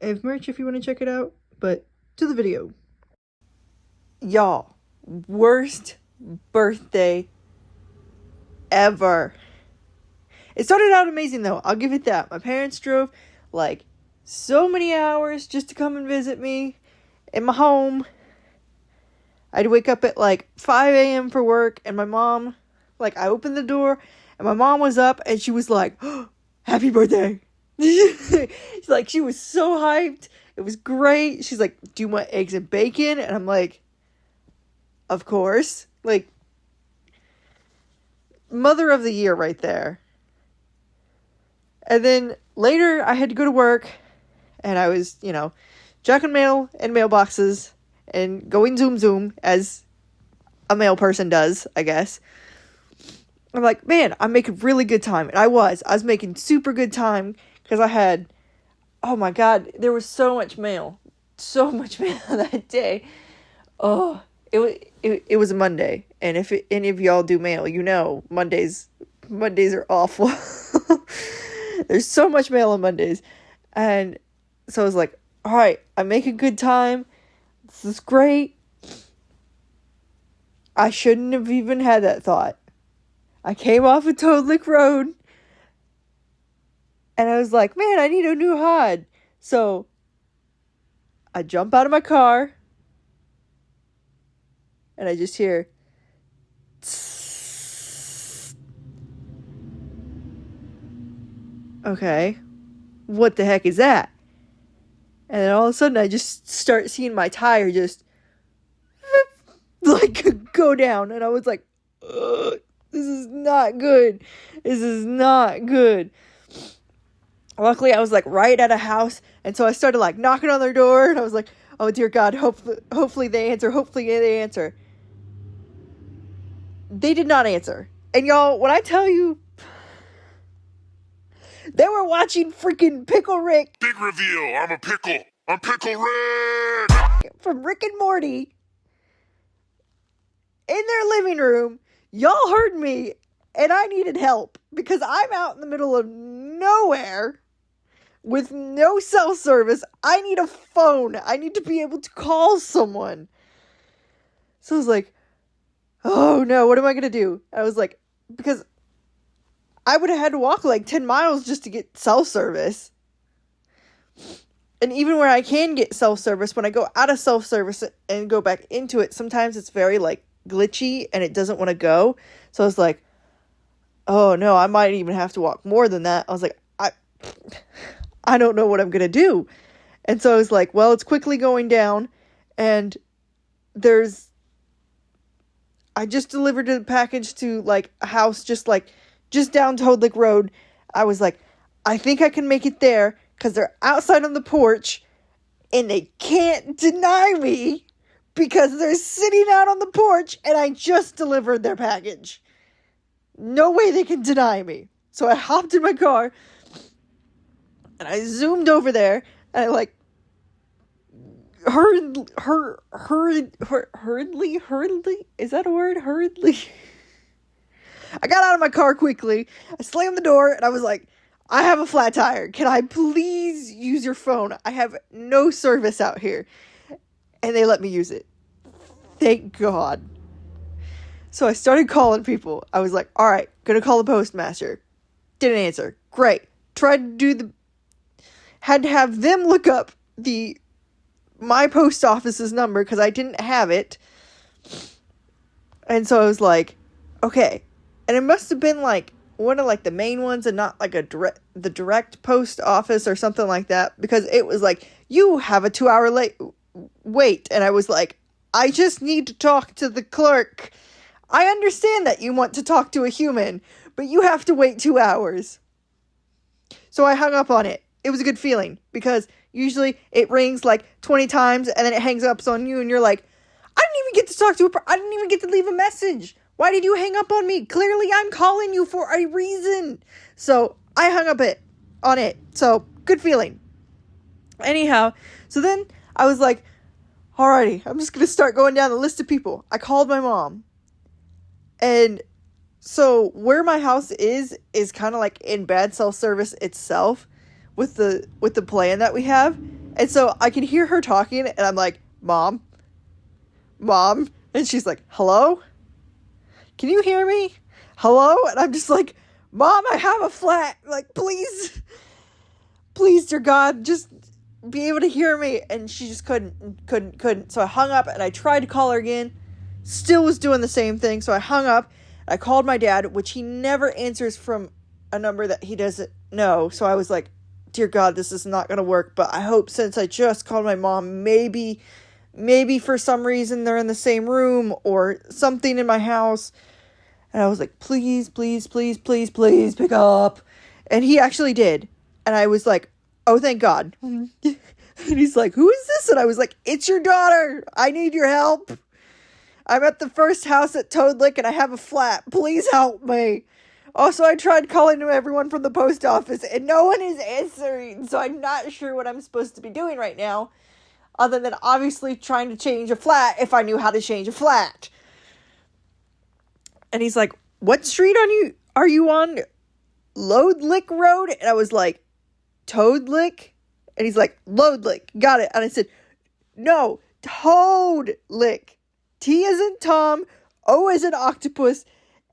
I have merch if you want to check it out, but to the video. Y'all, worst birthday ever. It started out amazing though, I'll give it that. My parents drove like so many hours just to come and visit me in my home. I'd wake up at like 5 a.m. for work, and my mom, like, I opened the door and my mom was up and she was like, oh, happy birthday. She's like, she was so hyped. It was great. She's like, do you want eggs and bacon? And I'm like, of course. Like, mother of the year right there. And then later I had to go to work, and I was, checking mail and mailboxes and going zoom as a mail person does, I guess. I'm like, man, I'm making really good time. And I was making super good time because I had, oh my God, there was so much mail that day. Oh, it was a Monday. And if any of y'all do mail, Mondays are awful. There's so much mail on Mondays. And so I was like, all right, I'm making good time. This is great. I shouldn't have even had that thought. I came off of Toad Lick Road, and I was like, man, I need a new HUD. So I jump out of my car, and I just hear, tss. Okay, what the heck is that? And then all of a sudden I just start seeing my tire just like go down, and I was like, ugh. This is not good. This is not good. Luckily, I was like right at a house, and so I started like knocking on their door, and I was like, oh dear God, hopefully they answer. Hopefully they answer. They did not answer. And y'all, when I tell you, they were watching freaking Pickle Rick. Big reveal, I'm a pickle. I'm Pickle Rick! From Rick and Morty. In their living room. Y'all heard me, and I needed help because I'm out in the middle of nowhere with no cell service. I need a phone. I need to be able to call someone. So I was like, oh no, what am I going to do? I was like, because I would have had to walk like 10 miles just to get cell service. And even where I can get cell service, when I go out of cell service and go back into it, sometimes it's very like glitchy and it doesn't want to go. So I was like, oh no, I might even have to walk more than that. I was like, I don't know what I'm gonna do. And so I was like, well, it's quickly going down, and I just delivered a package to like a house just down Toad Lick Road. I was like, I think I can make it there because they're outside on the porch and they can't deny me because they're sitting out on the porch and I just delivered their package. No way they can deny me. So I hopped in my car and I zoomed over there, and I like hurriedly, is that a word? Hurriedly. I got out of my car quickly. I slammed the door and I was like, I have a flat tire. Can I please use your phone? I have no service out here. And they let me use it. Thank God. So I started calling people. I was like, all right, gonna call the postmaster. Didn't answer. Great. Had to have them look up my post office's number because I didn't have it. And so I was like, okay. And it must have been like one of like the main ones and not like the direct post office or something like that, because it was like, you have a 2-hour wait. And I was like, I just need to talk to the clerk. I understand that you want to talk to a human, but you have to wait 2 hours. So I hung up on it. It was a good feeling because usually it rings like 20 times and then it hangs up on you and you're like, I didn't even get to talk to I didn't even get to leave a message. Why did you hang up on me? Clearly I'm calling you for a reason. So I hung up on it. So good feeling. Anyhow, so then I was like, alrighty, I'm just going to start going down the list of people. I called my mom. And so where my house is kind of like in bad cell service itself with the plan that we have. And so I can hear her talking, and I'm like, Mom? Mom? And she's like, hello? Can you hear me? Hello? And I'm just like, Mom, I have a flat. Like, please, dear God, just be able to hear me. And she just couldn't. So I hung up, and I tried to call her again. Still was doing the same thing. So I hung up. I called my dad, which he never answers from a number that he doesn't know. So I was like, dear God, this is not going to work. But I hope, since I just called my mom, maybe for some reason they're in the same room or something in my house. And I was like, please pick up. And he actually did. And I was like, oh, thank God. And he's like, who is this? And I was like, it's your daughter. I need your help. I'm at the first house at Toad Lick and I have a flat. Please help me. Also, I tried calling to everyone from the post office and no one is answering. So I'm not sure what I'm supposed to be doing right now, other than obviously trying to change a flat if I knew how to change a flat. And he's like, what street are you on? Load Lick Road? And I was like, Toad Lick? And he's like, Load Lick. Got it. And I said, no, Toad Lick. T as in Tom, O as in octopus,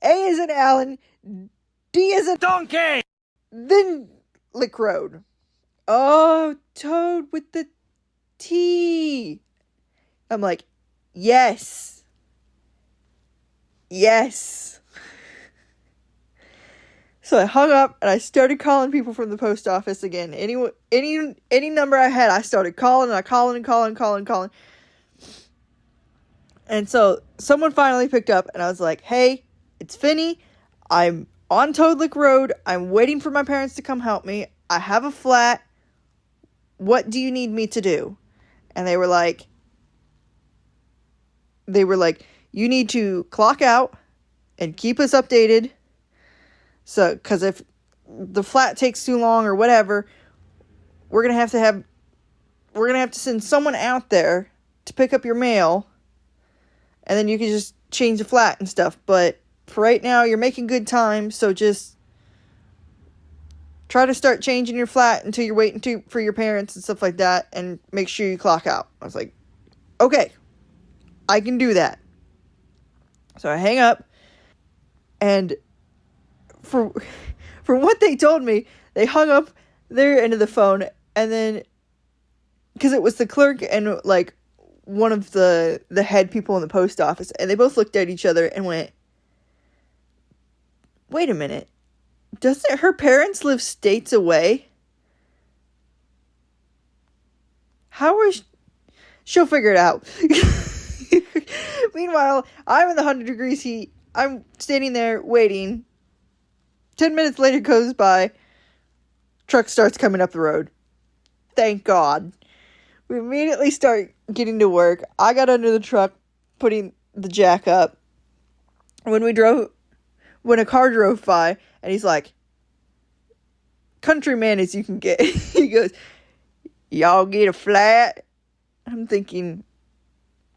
A as in Allen, D as in donkey. Then Lick Road. Oh, Toad with the T. I'm like, yes. So I hung up and I started calling people from the post office again. Any number I had, I started calling and calling. And so someone finally picked up and I was like, hey, it's Finney. I'm on Toad Lick Road. I'm waiting for my parents to come help me. I have a flat. What do you need me to do? And they were like, you need to clock out and keep us updated. So, because if the flat takes too long or whatever, we're going to have to send someone out there to pick up your mail. And then you can just change the flat and stuff. But for right now, you're making good time. So just try to start changing your flat until you're waiting for your parents and stuff like that. And make sure you clock out. I was like, okay, I can do that. So I hang up. And from what they told me, they hung up their end of the phone. And then, because it was the clerk and like one of the head people in the post office, and they both looked at each other and went, wait a minute, doesn't her parents live states away? How is she'll figure it out. Meanwhile, I'm in the 100 degrees heat. I'm standing there waiting. 10 minutes later goes by. Truck starts coming up the road. Thank God. We immediately start getting to work. I got under the truck, putting the jack up. When a car drove by, and he's like, countryman as you can get. He goes, y'all get a flat? I'm thinking,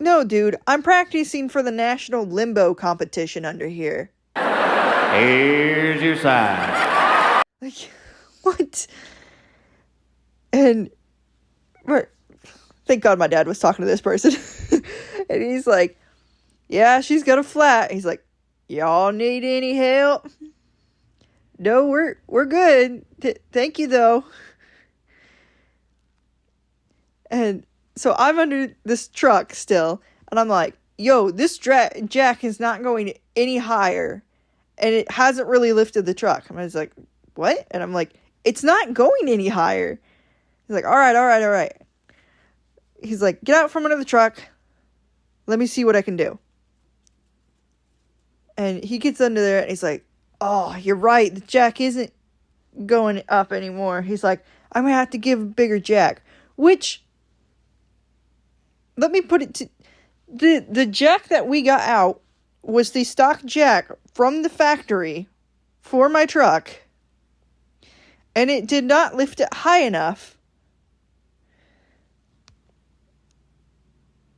no, dude, I'm practicing for the national limbo competition under here. Here's your sign. Like, what? And thank God my dad was talking to this person. And he's like, yeah, she's got a flat. He's like, y'all need any help? No, we're good. Thank you, though. And so I'm under this truck still. And I'm like, yo, this jack is not going any higher. And it hasn't really lifted the truck. And I was like, what? And I'm like, it's not going any higher. He's like, all right. He's like, get out from under the truck. Let me see what I can do. And he gets under there and he's like, oh, you're right. The jack isn't going up anymore. He's like, I'm going to have to give a bigger jack. Which, let me put it to, the jack that we got out was the stock jack from the factory for my truck. And it did not lift it high enough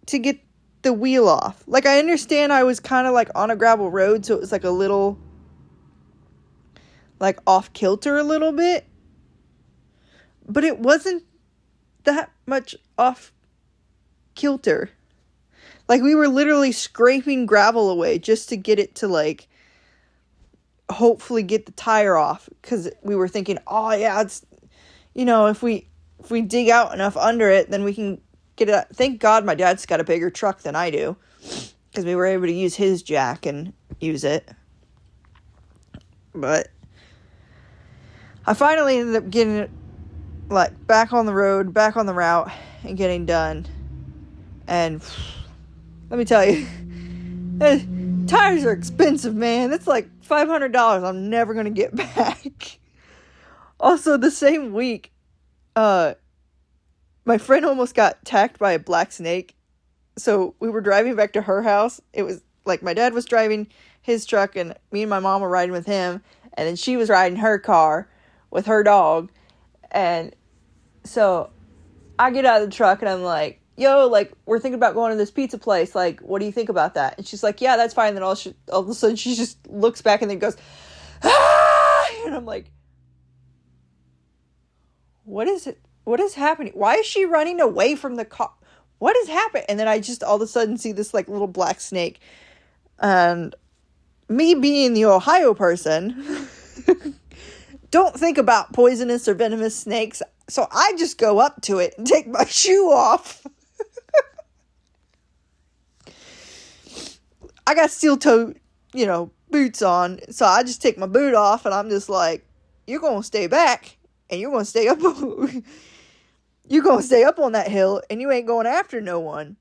to get the wheel off. Like, I understand I was kind of like on a gravel road, so it was like a little like off kilter a little bit, but it wasn't that much off kilter. Like, we were literally scraping gravel away just to get it to, like, hopefully get the tire off. Because we were thinking, oh, yeah, it's, you know, if we dig out enough under it, then we can get it out. Thank God my dad's got a bigger truck than I do. Because we were able to use his jack and use it. But I finally ended up getting it, like, back on the road, back on the route, and getting done. And let me tell you, tires are expensive, man. That's like $500 I'm never going to get back. Also, the same week, my friend almost got attacked by a black snake. So we were driving back to her house. It was like my dad was driving his truck and me and my mom were riding with him. And then she was riding her car with her dog. And so I get out of the truck and I'm like, yo, like, we're thinking about going to this pizza place. Like, what do you think about that? And she's like, yeah, that's fine. And then all of a sudden she just looks back and then goes, ah! And I'm like, what is it? What is happening? Why is she running away from the car? What has happened? And then I just all of a sudden see this, like, little black snake. And me being the Ohio person, don't think about poisonous or venomous snakes. So I just go up to it and take my shoe off. I got steel toe, boots on. So I just take my boot off and I'm just like, you're going to stay back and you're going to stay up. You're going to stay up on that hill and you ain't going after no one.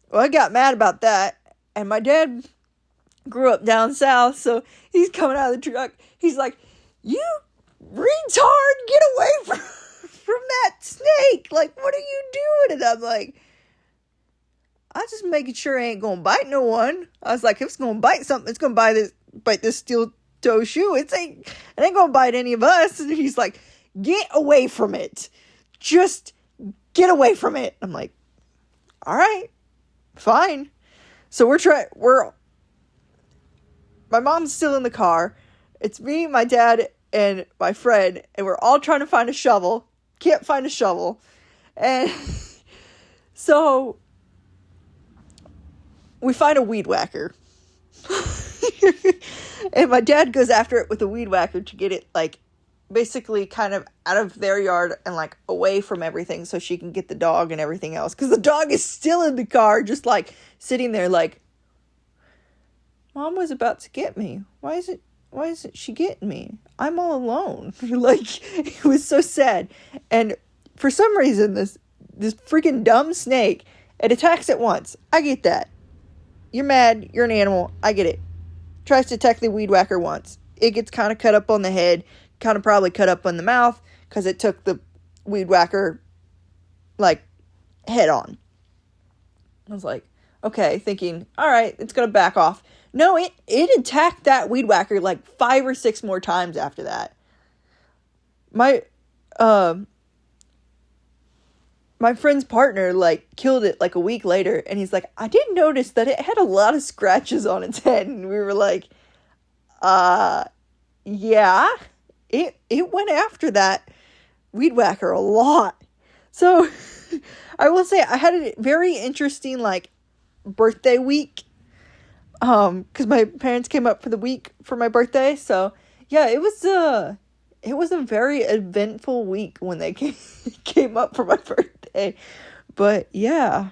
Well, I got mad about that. And my dad grew up down south. So he's coming out of the truck. He's like, you retard, get away from that snake. Like, what are you doing? And I'm like, I'm just making sure I ain't going to bite no one. I was like, if it's going to bite something, it's going to bite this steel toe shoe. It ain't going to bite any of us. And he's like, get away from it. Just get away from it. I'm like, all right, fine. So my mom's still in the car. It's me, my dad, and my friend, and we're all trying to find a shovel. Can't find a shovel. And so we find a weed whacker. And my dad goes after it with a weed whacker to get it, like, basically kind of out of their yard and, like, away from everything so she can get the dog and everything else. Because the dog is still in the car, just, like, sitting there like, Mom was about to get me. Why isn't she getting me? I'm all alone. Like, it was so sad. And for some reason, this freaking dumb snake, it attacks at once. I get that. You're mad. You're an animal. I get it. Tries to attack the weed whacker once. It gets kind of cut up on the head. Kind of probably cut up on the mouth. Because it took the weed whacker, like, head on. I was like, okay. Thinking, all right, it's going to back off. No, it attacked that weed whacker like 5 or 6 more times after that. My friend's partner, like, killed it like a week later. And he's like, I didn't notice that it had a lot of scratches on its head. And we were like, yeah, it went after that weed whacker a lot. So I will say I had a very interesting, like, birthday week. Because my parents came up for the week for my birthday. So yeah, it was a very eventful week when they came up for my birthday. But yeah,